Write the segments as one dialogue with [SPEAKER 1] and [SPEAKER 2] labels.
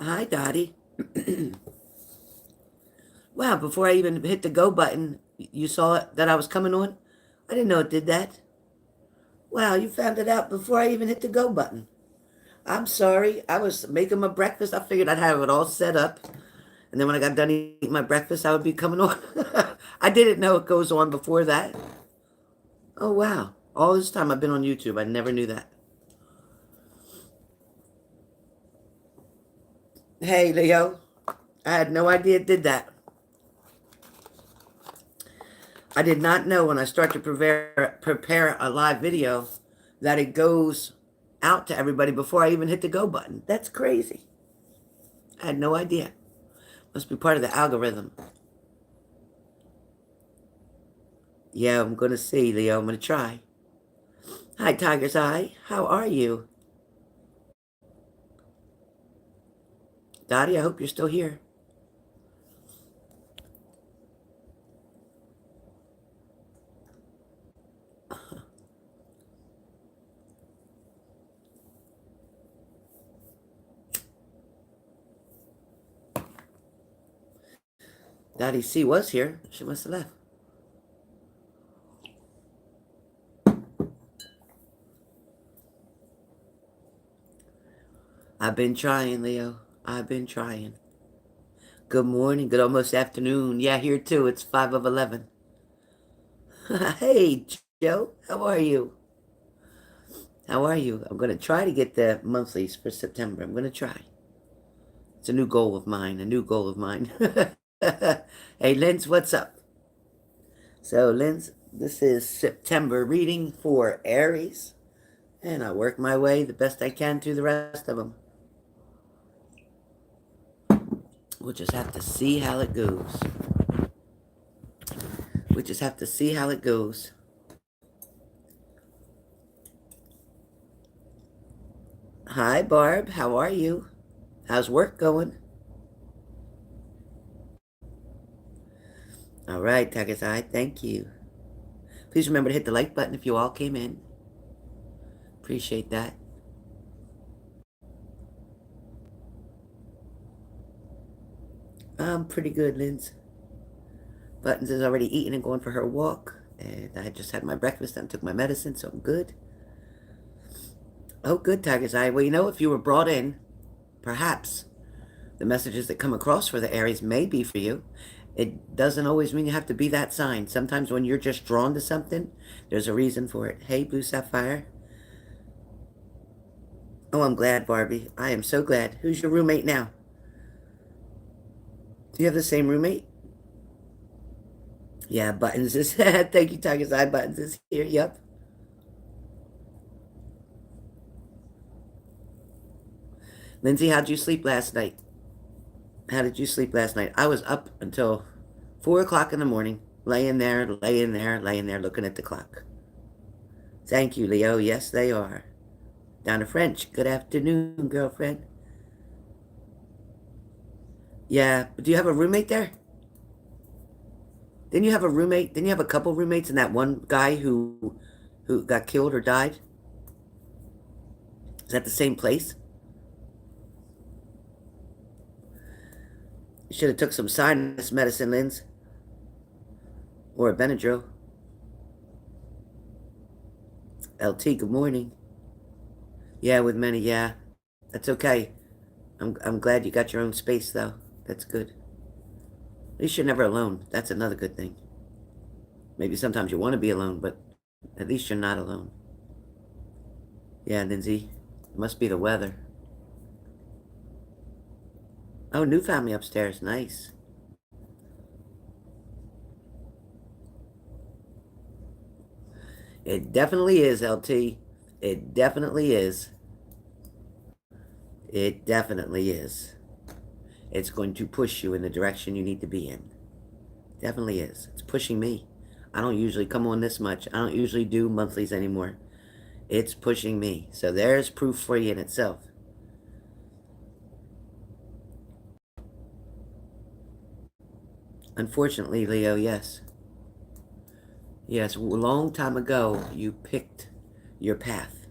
[SPEAKER 1] Hi, Dottie. Wow, before I even hit the go button, you saw it, that I was coming on? I didn't know it did that. Wow, you found it out before I even hit the go button. I'm sorry. I was making my breakfast. I figured I'd have it all set up. And then when I got done eating my breakfast, I would be coming on. I didn't know it goes on before that. Oh, wow. All this time I've been on YouTube. I never knew that. Hey, Leo. I had no idea it did that. I did not know when I start to prepare a live video that it goes out to everybody before I even hit the go button. That's crazy. I had no idea. Must be part of the algorithm. Yeah, I'm going to see, Leo. I'm going to try. Hi, Tiger's Eye. How are you? Dottie, I hope you're still here. Dottie C was here. She must have left. I've been trying, Leo. I've been trying. Good morning. Good almost afternoon. Yeah, here too. It's 5 of 11. Hey, Joe. How are you? How are you? I'm going to try to get the monthlies for September. I'm going to try. It's a new goal of mine. A new goal of mine. Hey, Linz, what's up? So, Linz, this is September reading for Aries. And I work my way the best I can through the rest of them. We'll just have to see how it goes. We just have to see how it goes. Hi, Barb. How are you? How's work going? All right, Tagasai. Thank you. Please remember to hit the like button if you all came in. Appreciate that. I'm pretty good, Linz. Buttons is already eating and going for her walk. And I just had my breakfast and took my medicine, so I'm good. Oh, good, Tiger's Eye. Well, you know, if you were brought in, perhaps the messages that come across for the Aries may be for you. It doesn't always mean you have to be that sign. Sometimes when you're just drawn to something, there's a reason for it. Hey, Blue Sapphire. Oh, I'm glad, Barbie. I am so glad. Who's your roommate now? Do you have the same roommate? Yeah, Buttons is. Thank you, Tiger's Eye. Buttons is here. Yep. Lindsay, how'd you sleep last night? How did you sleep last night? I was up until 4 o'clock in the morning, laying there, looking at the clock. Thank you, Leo. Yes, they are. Donna French, good afternoon, girlfriend. Yeah, but do you have a roommate there? Didn't you have a roommate? Didn't you have a couple roommates and that one guy who got killed or died? Is that the same place? You should have took some sinus medicine, Linz. Or a Benadryl. LT, good morning. Yeah, with many, yeah. That's okay. I'm glad you got your own space, though. That's good. At least you're never alone. That's another good thing. Maybe sometimes you want to be alone, but at least you're not alone. Yeah, Lindsay. It must be the weather. Oh, new family upstairs. Nice. It definitely is, LT. It definitely is. It definitely is. It's going to push you in the direction you need to be in. Definitely is. It's pushing me. I don't usually come on this much. I don't usually do monthlies anymore. It's pushing me. So there's proof for you in itself. Unfortunately, Leo, yes. Yes, a long time ago, you picked your path.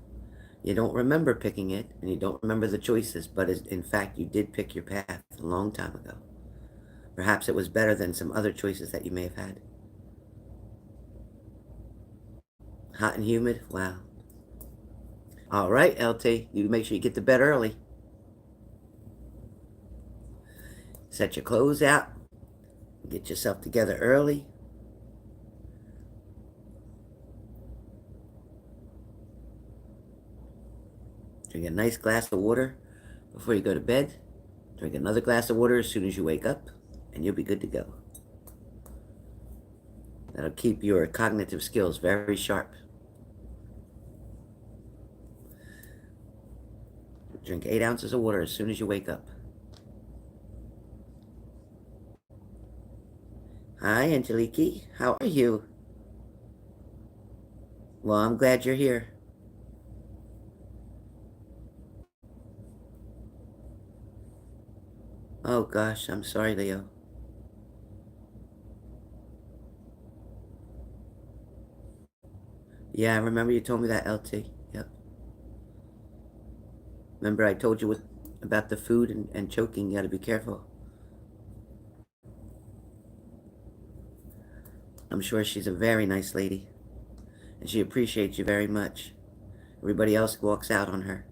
[SPEAKER 1] You don't remember picking it, and you don't remember the choices, but in fact, you did pick your path a long time ago. Perhaps it was better than some other choices that you may have had. Hot and humid? Wow. All right, LT, you make sure you get to bed early. Set your clothes out. Get yourself together early. Drink a nice glass of water before you go to bed. Drink another glass of water as soon as you wake up, and you'll be good to go. That'll keep your cognitive skills very sharp. Drink 8 ounces of water as soon as you wake up. Hi, Angeliki. How are you? Well, I'm glad you're here. Oh gosh, I'm sorry, Leo. Yeah, I remember you told me that, LT. Yep. Remember I told you about the food and choking. You gotta be careful. I'm sure she's a very nice lady, and she appreciates you very much. Everybody else walks out on her.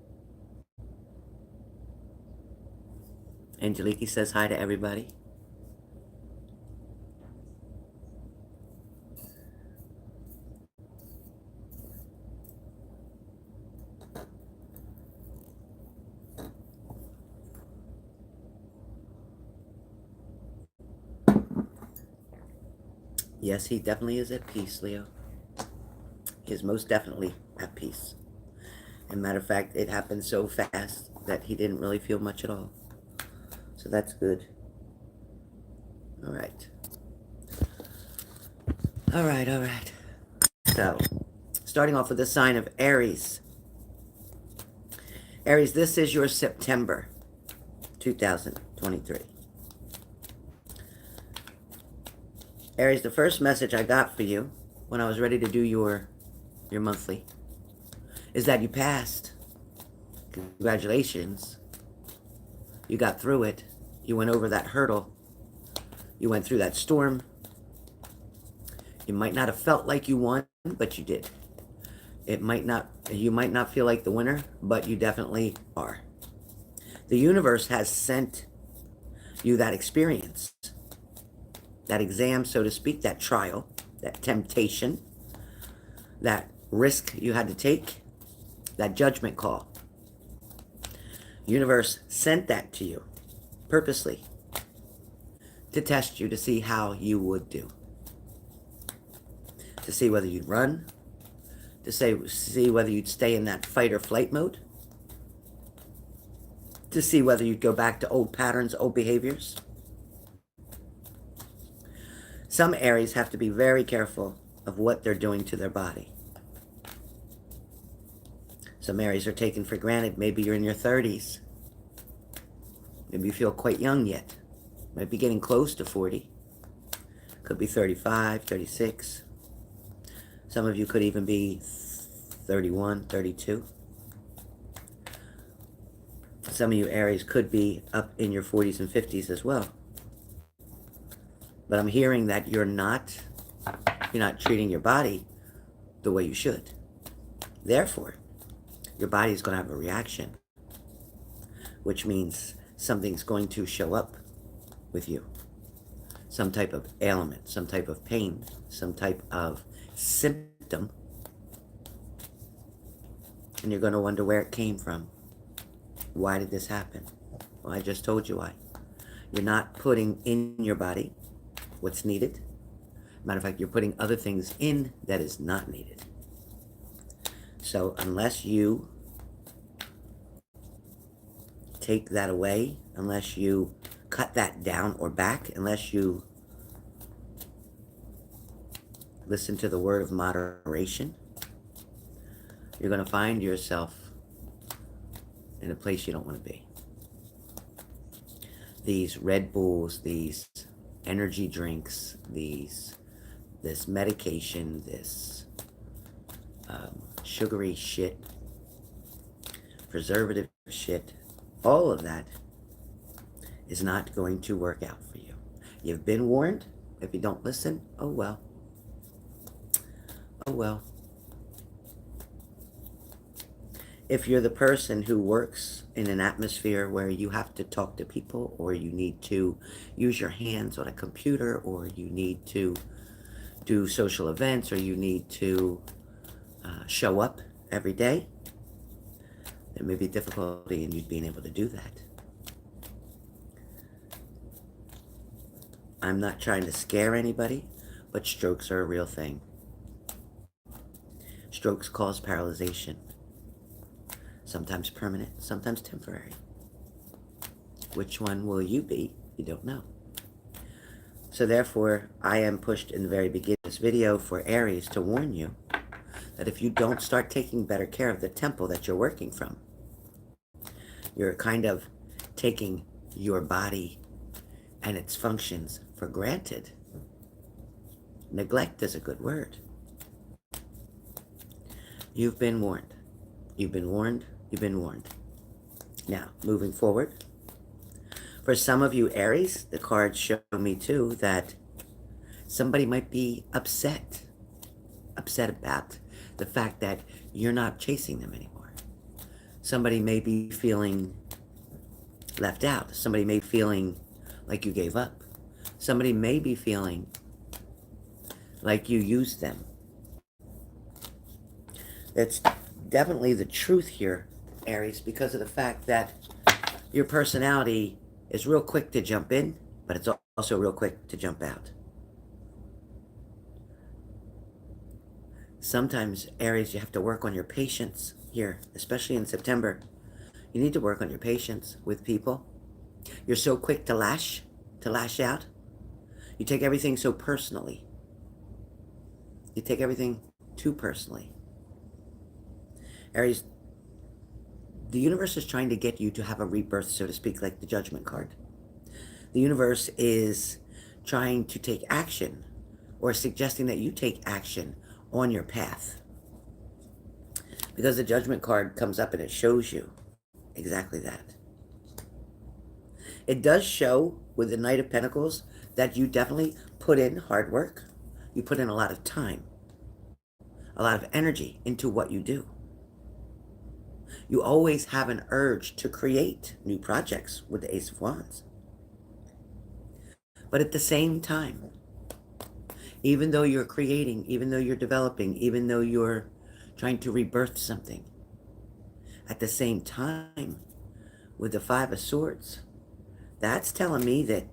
[SPEAKER 1] Angeliki says hi to everybody. Yes, he definitely is at peace, Leo. He is most definitely at peace. And matter of fact, it happened so fast that he didn't really feel much at all. So that's good. All right. All right, all right. So, starting off with the sign of Aries. Aries, this is your September 2023. Aries, the first message I got for you when I was ready to do your monthly is that you passed. Congratulations. You got through it. You went over that hurdle. You went through that storm. You might not have felt like you won, but you did. You might not feel like the winner, but you definitely are. The universe has sent you that experience, that exam, so to speak, that trial, that temptation, that risk you had to take, that judgment call. The universe sent that to you purposely to test you, to see how you would do, to see whether you'd run, to see whether you'd stay in that fight or flight mode, to see whether you'd go back to old patterns, old behaviors. Some Aries have to be very careful of what they're doing to their body. Some Aries are taken for granted. Maybe you're in your 30s. Maybe you feel quite young yet. Might be getting close to 40. Could be 35, 36. Some of you could even be 31, 32. Some of you Aries could be up in your 40s and 50s as well. But I'm hearing that you're not treating your body the way you should. Therefore, your body is going to have a reaction, which means something's going to show up with you. Some type of ailment, some type of pain, some type of symptom. And you're going to wonder where it came from. Why did this happen? Well, I just told you why. You're not putting in your body what's needed. Matter of fact, you're putting other things in that is not needed. So unless you take that away, unless you cut that down or back, unless you listen to the word of moderation, you're going to find yourself in a place you don't want to be. These Red Bulls, these energy drinks, this medication, this sugary shit preservative shit, all of that is not going to work out for you. You've been warned. If you don't listen, oh well. Oh well. If you're the person who works in an atmosphere where you have to talk to people, or you need to use your hands on a computer, or you need to do social events, or you need to show up every day, there may be difficulty in you being able to do that. I'm not trying to scare anybody, but strokes are a real thing. Strokes cause paralyzation. Sometimes permanent, sometimes temporary. Which one will you be? You don't know. So therefore, I am pushed in the very beginning of this video for Aries to warn you that if you don't start taking better care of the temple that you're working from, you're kind of taking your body and its functions for granted. Neglect is a good word. You've been warned. You've been warned. You've been warned. Now, moving forward, for some of you Aries, the cards show me too that somebody might be upset about the fact that you're not chasing them anymore. Somebody may be feeling left out. Somebody may be feeling like you gave up. Somebody may be feeling like you used them. That's definitely the truth here, Aries, because of the fact that your personality is real quick to jump in, but it's also real quick to jump out. Sometimes, Aries, you have to work on your patience here, especially in September. You need to work on your patience with people. You're so quick to lash out. You take everything so personally. You take everything too personally. Aries, the universe is trying to get you to have a rebirth, so to speak, like the Judgment card. The universe is trying to take action, or suggesting that you take action on your path. Because the Judgment card comes up and it shows you exactly that. It does show with the Knight of Pentacles that you definitely put in hard work. You put in a lot of time, a lot of energy into what you do. You always have an urge to create new projects with the Ace of Wands. But at the same time, even though you're creating, even though you're developing, even though you're trying to rebirth something, at the same time, with the Five of Swords, that's telling me that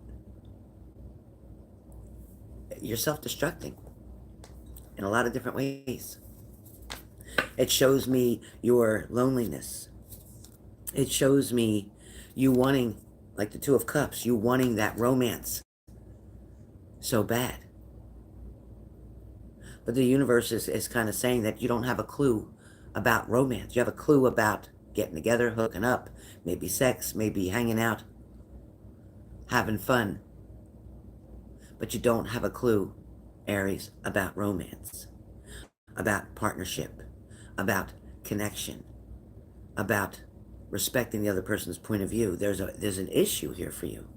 [SPEAKER 1] you're self-destructing in a lot of different ways. It shows me your loneliness. It shows me you wanting, like the Two of Cups, you wanting that romance so bad. But the universe is kind of saying that you don't have a clue about romance. You have a clue about getting together, hooking up, maybe sex, maybe hanging out, having fun. But you don't have a clue, Aries, about romance, about partnership, about connection, about respecting the other person's point of view. There's an issue here for you.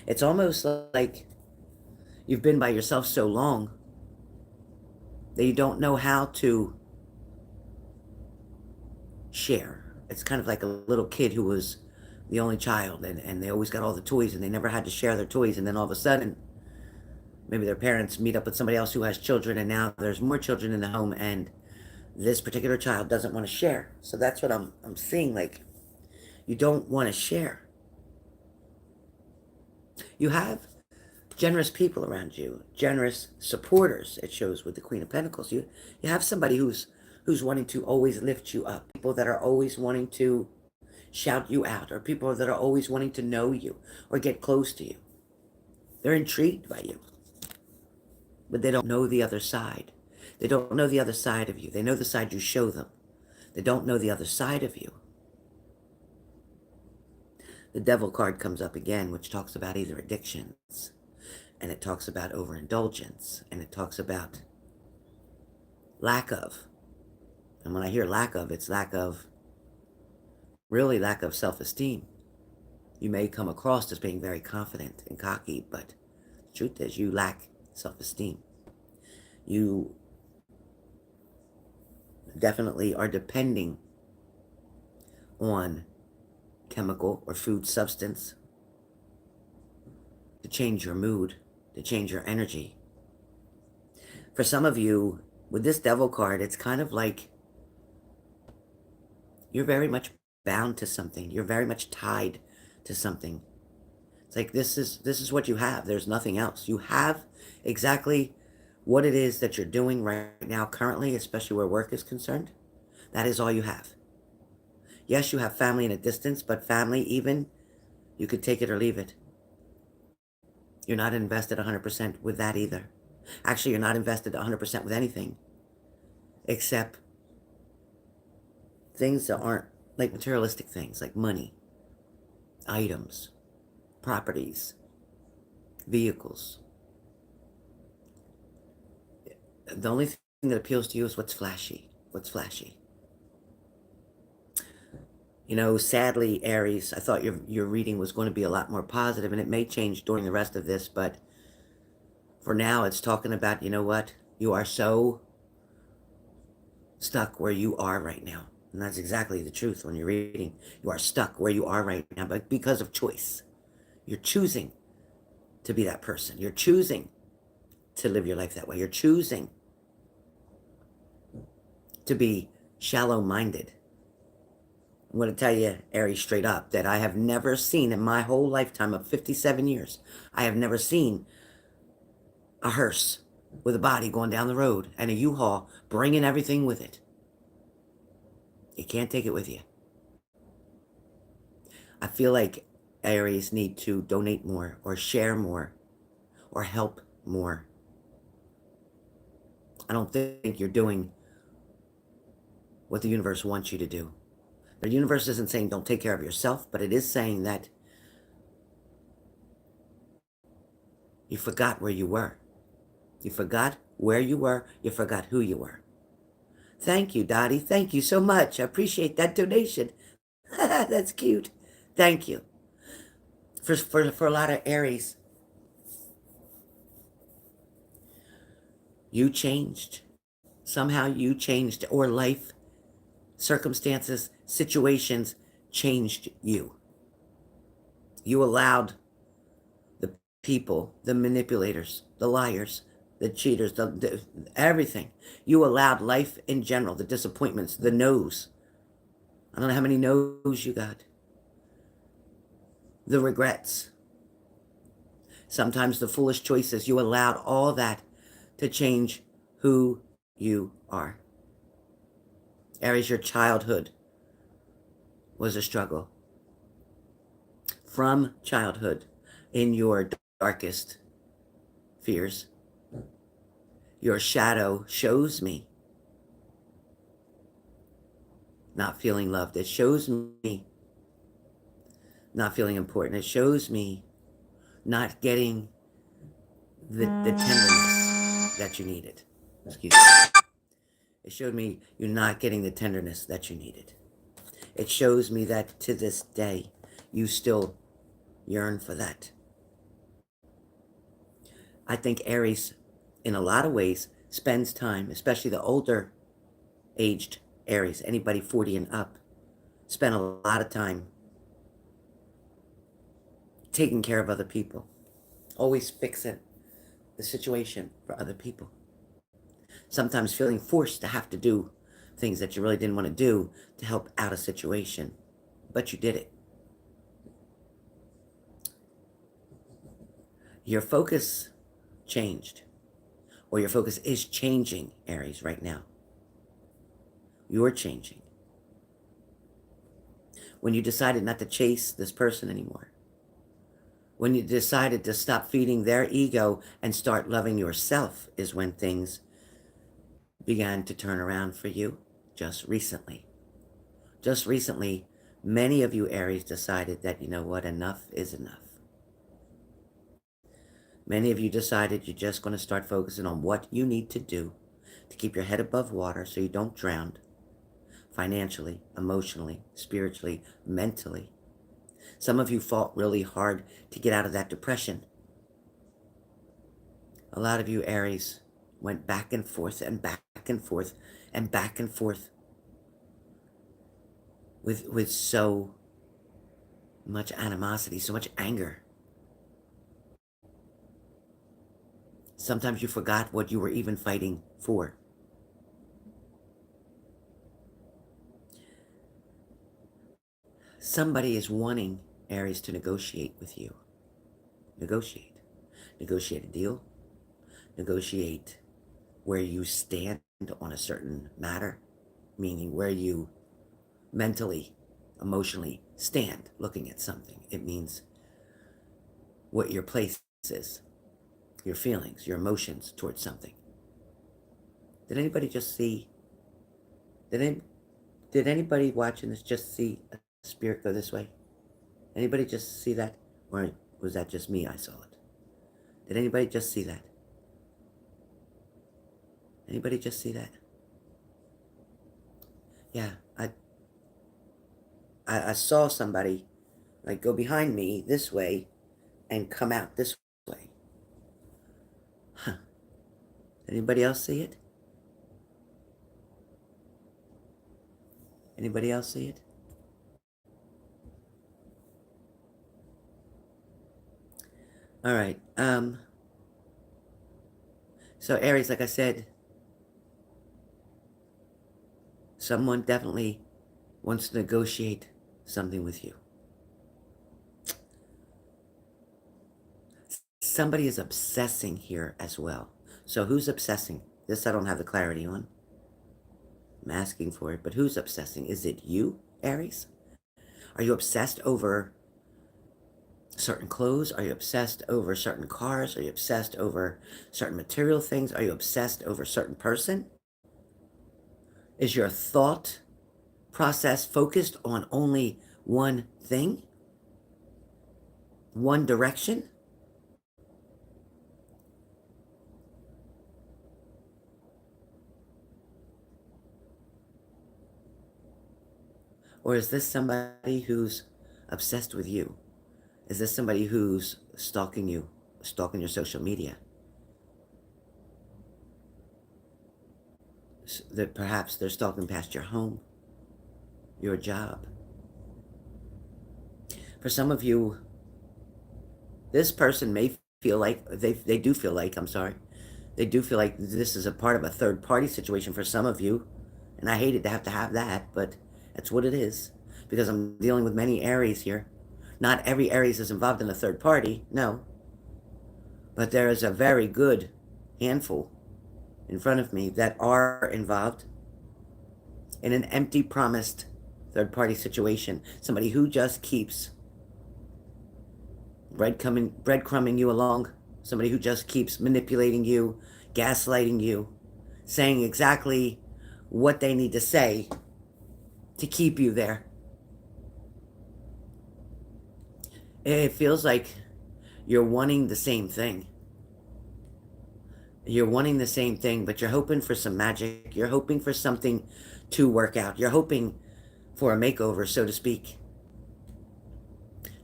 [SPEAKER 1] It's almost like you've been by yourself so long that you don't know how to share. It's kind of like a little kid who was the only child, and they always got all the toys, and they never had to share their toys, and then all of a sudden, maybe their parents meet up with somebody else who has children, and now there's more children in the home, and this particular child doesn't want to share. So that's what I'm seeing, like, you don't want to share. You have generous people around you, generous supporters, it shows with the Queen of Pentacles. You have somebody who's wanting to always lift you up, people that are always wanting to shout you out, or people that are always wanting to know you or get close to you. They're intrigued by you, but they don't know the other side. They don't know the other side of you. They know the side you show them. They don't know the other side of you. The Devil card comes up again, which talks about either addictions, and it talks about overindulgence, and it talks about lack of. And when I hear lack of, it's lack of really lack of self-esteem. You may come across as being very confident and cocky, but the truth is you lack self-esteem. You definitely are depending on chemical or food substance to change your mood, to change your energy. For some of you, with this devil card, it's kind of like you're very much bound to something. You're very much tied to something. It's like this is what you have. There's nothing else. You have exactly what it is that you're doing right now currently, especially where work is concerned. That is all you have. Yes, you have family in a distance, but family, even, you could take it or leave it. You're not invested 100% with that either. Actually, you're not invested 100% with anything except things that aren't like materialistic things, like money, items, properties, vehicles. The only thing that appeals to you is what's flashy. What's flashy. You know, sadly, Aries, I thought your reading was going to be a lot more positive, and it may change during the rest of this, but for now, it's talking about, you know what? You are so stuck where you are right now. And that's exactly the truth when you're reading. You are stuck where you are right now, but because of choice. You're choosing to be that person. You're choosing to live your life that way. You're choosing to be shallow-minded. I'm going to tell you, Aries, straight up, that I have never seen in my whole lifetime of 57 years, I have never seen a hearse with a body going down the road and a U-Haul bringing everything with it. You can't take it with you. I feel like Aries need to donate more or share more or help more. I don't think you're doing what the universe wants you to do. The universe isn't saying don't take care of yourself, but it is saying that you forgot where you were. You forgot where you were. You forgot who you were. Thank you, Dottie. Thank you so much. I appreciate that donation. That's cute. Thank you. For a lot of Aries, you changed. Somehow you changed, or life, circumstances, situations changed you. You allowed the people, the manipulators, the liars, the cheaters, everything. You allowed life in general, the disappointments, the no's. I don't know how many no's you got. The regrets. Sometimes the foolish choices. You allowed all that to change who you are. Aries, your childhood was a struggle. From childhood, in your darkest fears, your shadow shows me not feeling loved. It shows me not feeling important. It shows me not getting the tenderness that you needed. Excuse me. It showed me you're not getting the tenderness that you needed. It shows me that to this day, you still yearn for that. I think Aries, in a lot of ways, spends time, especially the older aged Aries, anybody 40 and up, spend a lot of time taking care of other people, always fixing the situation for other people. Sometimes feeling forced to have to do things that you really didn't want to do to help out a situation, but you did it. Your focus changed, or your focus is changing, Aries, right now. You're changing. When you decided not to chase this person anymore, when you decided to stop feeding their ego and start loving yourself, is when things began to turn around for you just recently. Just recently, many of you Aries decided that, you know what, enough is enough. Many of you decided you're just going to start focusing on what you need to do to keep your head above water so you don't drown. financially, emotionally, spiritually, mentally. Some of you fought really hard to get out of that depression. A lot of you, Aries, went back and forth and back and forth and back and forth with so much animosity, so much anger. Sometimes you forgot what you were even fighting for. Somebody is wanting, Aries, to negotiate with you. Negotiate. Negotiate a deal. Negotiate where you stand on a certain matter, meaning where you mentally, emotionally stand looking at something. It means what your place is, your feelings, your emotions towards something. Did anybody just see, did anybody watching this just see a spirit go this way? Anybody just see that? Or was that just me? I saw it. Did anybody just see that? Anybody just see that? Yeah, I saw somebody like go behind me this way and come out this way. Huh. Anybody else see it? Anybody else see it? All right. So Aries, like I said, someone definitely wants to negotiate something with you. Somebody is obsessing here as well. So who's obsessing? This I don't have the clarity on. I'm asking for it, but who's obsessing? Is it you, Aries? Are you obsessed over certain clothes? Are you obsessed over certain cars? Are you obsessed over certain material things? Are you obsessed over a certain person? Is your thought process focused on only one thing? One direction? Or is this somebody who's obsessed with you? Is this somebody who's stalking you, stalking your social media? That perhaps they're stalking past your home, your job. For some of you, this person may feel like, they do feel like, I'm sorry, they do feel like this is a part of a third party situation for some of you. And I hated to have that, but that's what it is. Because I'm dealing with many Aries here. Not every Aries is involved in a third party, no. But there is a very good handful in front of me that are involved in an empty promised third party situation. Somebody who just keeps breadcrumbing you along. Somebody who just keeps manipulating you, gaslighting you, saying exactly what they need to say to keep you there. It feels like you're wanting the same thing. You're wanting the same thing, but you're hoping for some magic. You're hoping for something to work out. You're hoping for a makeover, so to speak.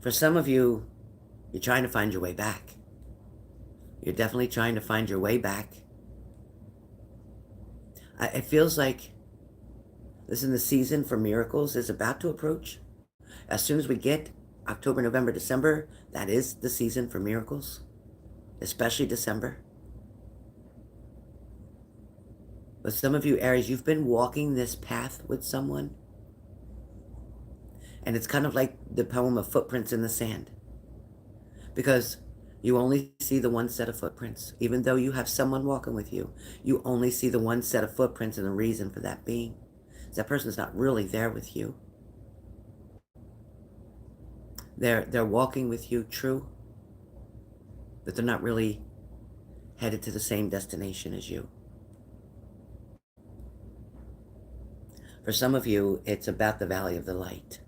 [SPEAKER 1] For some of you, you're trying to find your way back. You're definitely trying to find your way back. It feels like listen, the season for miracles is about to approach. As soon as we get October, November, December, that is the season for miracles, especially December. But some of you, Aries, you've been walking this path with someone, and it's kind of like the poem of Footprints in the Sand, because you only see the one set of footprints. Even though you have someone walking with you, you only see the one set of footprints, and the reason for that being is that person's not really there with you. They're walking with you, true, but they're not really headed to the same destination as you. For some of you, it's about the valley of the light.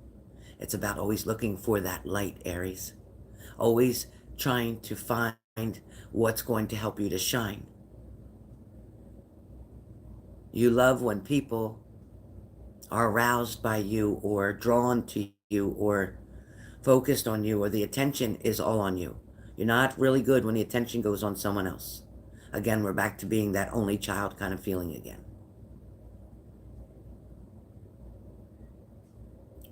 [SPEAKER 1] It's about always looking for that light, Aries. Always trying to find what's going to help you to shine. You love when people are aroused by you or drawn to you or focused on you, or the attention is all on you. You're not really good when the attention goes on someone else. Again, we're back to being that only child kind of feeling again.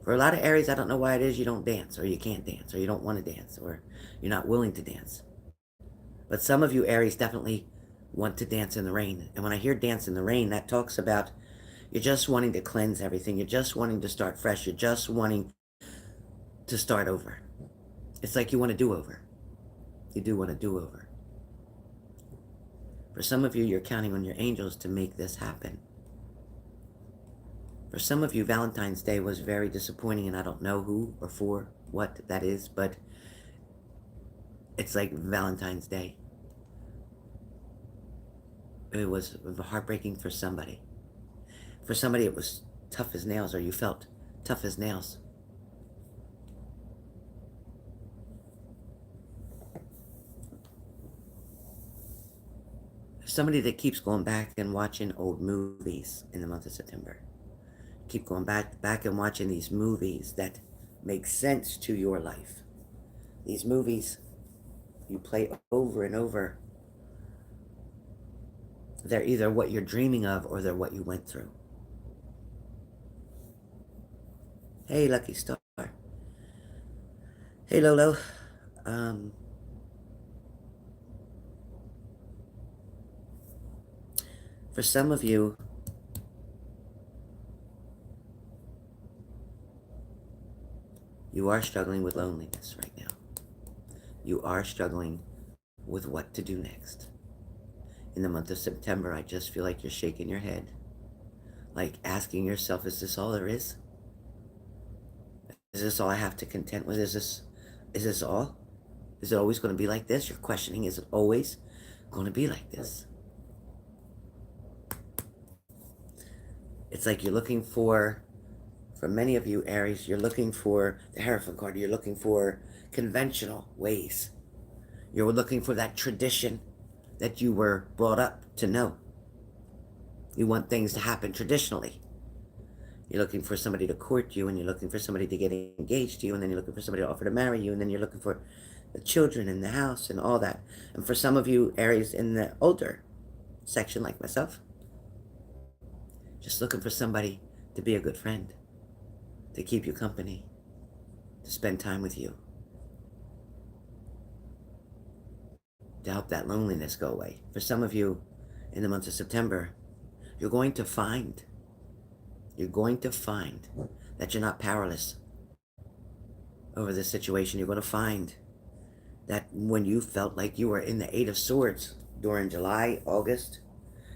[SPEAKER 1] For a lot of Aries, I don't know why it is you don't dance, or you can't dance, or you don't want to dance, or you're not willing to dance. But some of you Aries definitely want to dance in the rain. And when I hear dance in the rain, that talks about you're just wanting to cleanse everything. You're just wanting to start fresh. You're just wanting to start over. It's like you want to do over. You do want to do over. For some of you, you're counting on your angels to make this happen. For some of you, Valentine's Day was very disappointing, and I don't know who or for what that is, but it's like Valentine's Day. It was heartbreaking for somebody. For somebody, it was tough as nails, or you felt tough as nails. There's somebody that keeps going back and watching old movies in the month of September. Keep going back and watching these movies that make sense to your life. These movies you play over and over. They're either what you're dreaming of or they're what you went through. Hey, Lucky Star. Hey, Lolo. For some of you, you are struggling with loneliness right now. You are struggling with what to do next. In the month of September, I just feel like you're shaking your head, like asking yourself, is this all there is? Is this all I have to content with? Is this all? Is it always going to be like this? You're questioning, is it always going to be like this? It's like you're looking for many of you Aries, you're looking for the Hierophant card. You're looking for conventional ways. You're looking for that tradition that you were brought up to know. You want things to happen traditionally. You're looking for somebody to court you, and you're looking for somebody to get engaged to you, and then you're looking for somebody to offer to marry you, and then you're looking for the children in the house and all that. And for some of you Aries in the older section like myself, just looking for somebody to be a good friend, to keep you company, to spend time with you, to help that loneliness go away. For some of you in the month of September, you're going to find that you're not powerless over this situation. You're going to find that when you felt like you were in the Eight of Swords during July, August,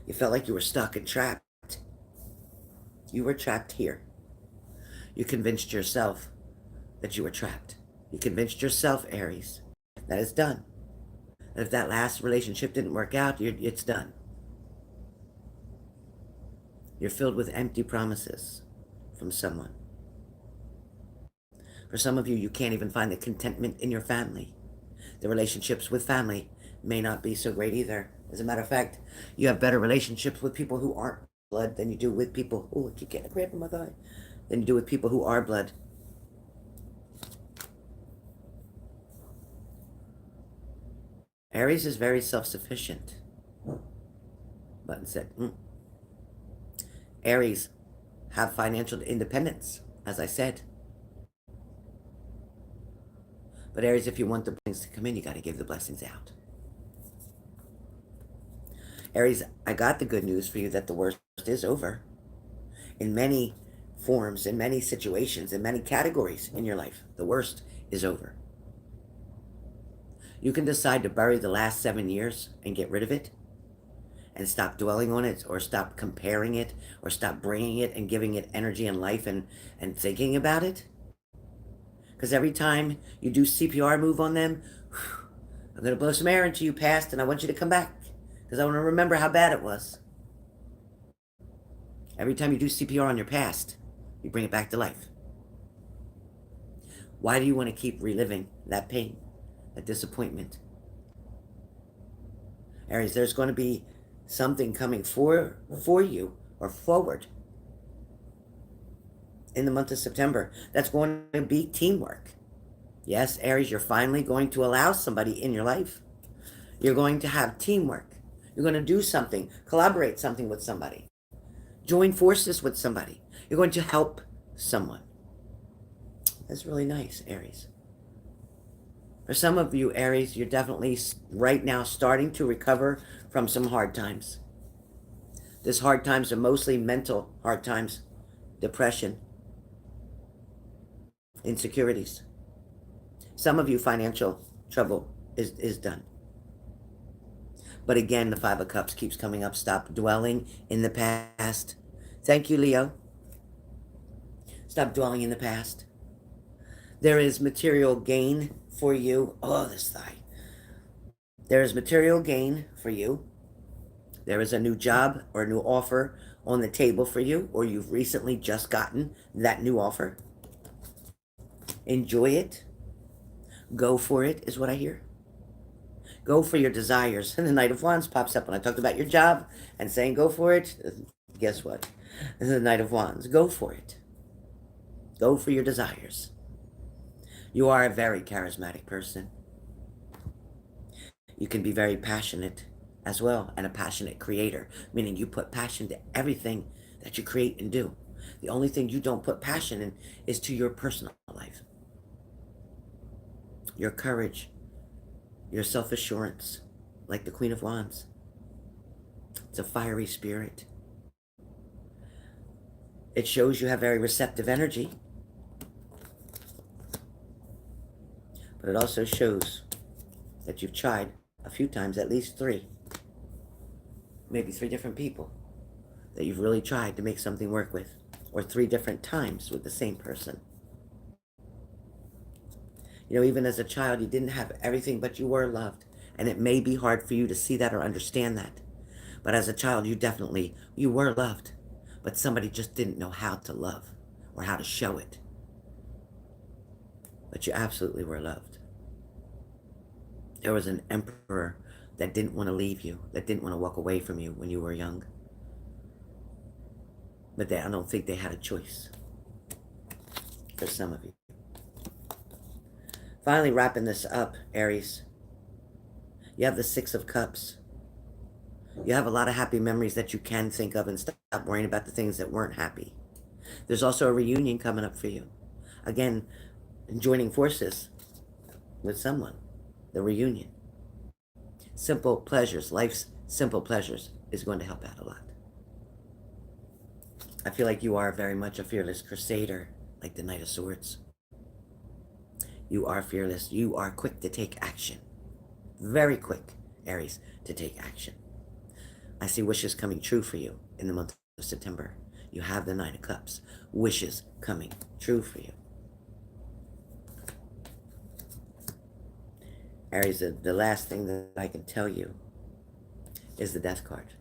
[SPEAKER 1] you felt like you were stuck and trapped. You were trapped here. You convinced yourself that you were trapped. You convinced yourself, Aries, that it's done. And if that last relationship didn't work out, it's done. You're filled with empty promises from someone. For some of you, you can't even find the contentment in your family. The relationships with family may not be so great either. As a matter of fact, you have better relationships with people who aren't blood than you do with people, oh, I keep getting a cramp in my thigh, than you do with people who are blood. Aries is very self-sufficient. Button said, Aries have financial independence, as I said. But Aries, if you want the blessings to come in, you got to give the blessings out. Aries, I got the good news for you that the worst is over. In many forms, in many situations, in many categories in your life, the worst is over. You can decide to bury the last 7 years and get rid of it and stop dwelling on it, or stop comparing it, or stop bringing it and giving it energy and life and thinking about it. Because every time you do CPR move on them, I'm going to blow some air into you past, and I want you to come back because I want to remember how bad it was. Every time you do CPR on your past, you bring it back to life. Why do you want to keep reliving that pain, that disappointment? Aries, there's going to be something coming for you or forward. in the month of September. That's going to be teamwork. Yes, Aries, you're finally going to allow somebody in your life. You're going to have teamwork. You're going to do something, collaborate something with somebody, join forces with somebody. You're going to help someone. That's really nice, Aries. For some of you, Aries, you're definitely right now starting to recover from some hard times. These hard times are mostly mental hard times, depression, insecurities. Some of you, financial trouble is done. But again, the Five of Cups keeps coming up. Stop dwelling in the past. Thank you, Leo. Stop dwelling in the past. There is material gain for you. Oh, this thigh. There is material gain for you. There is a new job or a new offer on the table for you, or you've recently just gotten that new offer. Enjoy it. Go for it, is what I hear. Go for your desires. And the Knight of Wands pops up when I talked about your job and saying go for it. Guess what? The Knight of Wands. Go for it. Go for your desires. You are a very charismatic person. You can be very passionate as well, and a passionate creator, meaning you put passion to everything that you create and do. The only thing you don't put passion in is to your personal life. Your courage, your self-assurance, like the Queen of Wands. It's a fiery spirit. It shows you have very receptive energy, but it also shows that you've tried a few times, at least three, maybe three different people that you've really tried to make something work with, or three different times with the same person. You know, even as a child, you didn't have everything, but you were loved. And it may be hard for you to see that or understand that. But as a child, you were loved. But somebody just didn't know how to love or how to show it. But you absolutely were loved. There was an emperor that didn't want to leave you, that didn't want to walk away from you when you were young. But I don't think they had a choice. For some of you. Finally, wrapping this up, Aries. You have the Six of Cups. You have a lot of happy memories that you can think of and stop worrying about the things that weren't happy. There's also a reunion coming up for you. Again, joining forces with someone. The reunion. Simple pleasures, life's simple pleasures is going to help out a lot. I feel like you are very much a fearless crusader, like the Knight of Swords. You are fearless. You are quick to take action. Very quick, Aries, to take action. I see wishes coming true for you in the month of September. You have the Nine of Cups. Wishes coming true for you. Aries, the last thing that I can tell you is the Death card.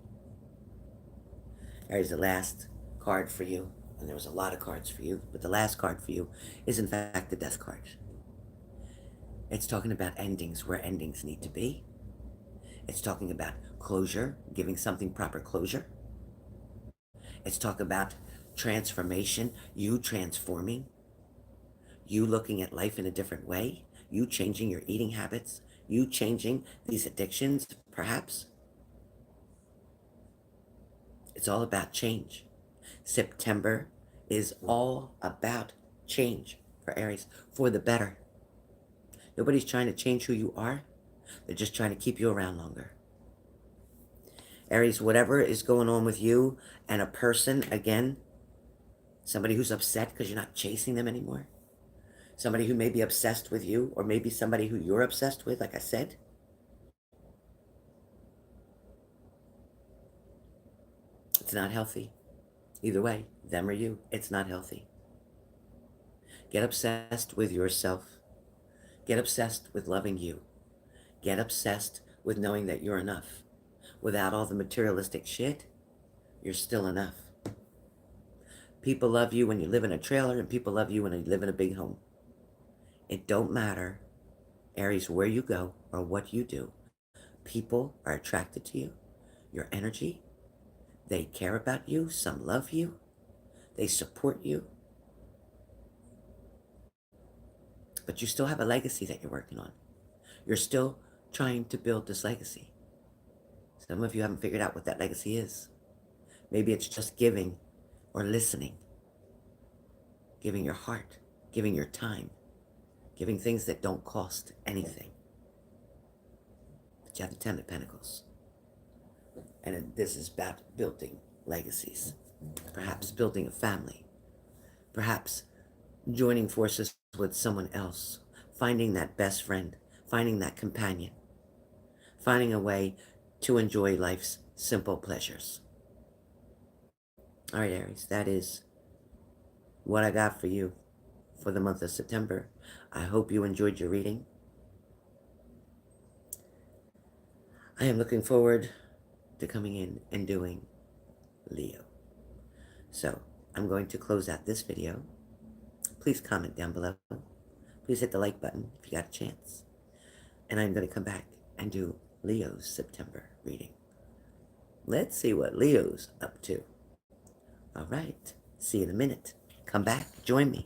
[SPEAKER 1] Aries, the last card for you, and there was a lot of cards for you, but the last card for you is in fact the Death card. It's talking about endings where endings need to be. It's talking about closure, giving something proper closure. It's talking about transformation, you transforming, you looking at life in a different way, you changing your eating habits, you changing these addictions, perhaps. It's all about change. September is all about change for Aries, for the better. Nobody's trying to change who you are. They're just trying to keep you around longer. Aries, whatever is going on with you and a person, again, somebody who's upset because you're not chasing them anymore. Somebody who may be obsessed with you, or maybe somebody who you're obsessed with, like I said. It's not healthy. Either way, them or you, it's not healthy. Get obsessed with yourself. Get obsessed with loving you. Get obsessed with knowing that you're enough. Without all the materialistic shit, you're still enough. People love you when you live in a trailer, and people love you when you live in a big home. It don't matter, Aries, where you go or what you do. People are attracted to you, your energy. They care about you. Some love you. They support you. But you still have a legacy that you're working on. You're still trying to build this legacy. Some of you haven't figured out what that legacy is. Maybe it's just giving or listening, giving your heart, giving your time, giving things that don't cost anything. But you have the Ten of Pentacles. And this is about building legacies. Perhaps building a family. Perhaps joining forces with someone else. Finding that best friend. Finding that companion. Finding a way to enjoy life's simple pleasures. All right, Aries, that is what I got for you for the month of September. I hope you enjoyed your reading. I am looking forward to coming in and doing Leo. So I'm going to close out this video. Please comment down below. Please hit the like button if you got a chance. And I'm going to come back and do Leo's September reading. Let's see what Leo's up to. All right. See you in a minute. Come back. Join me.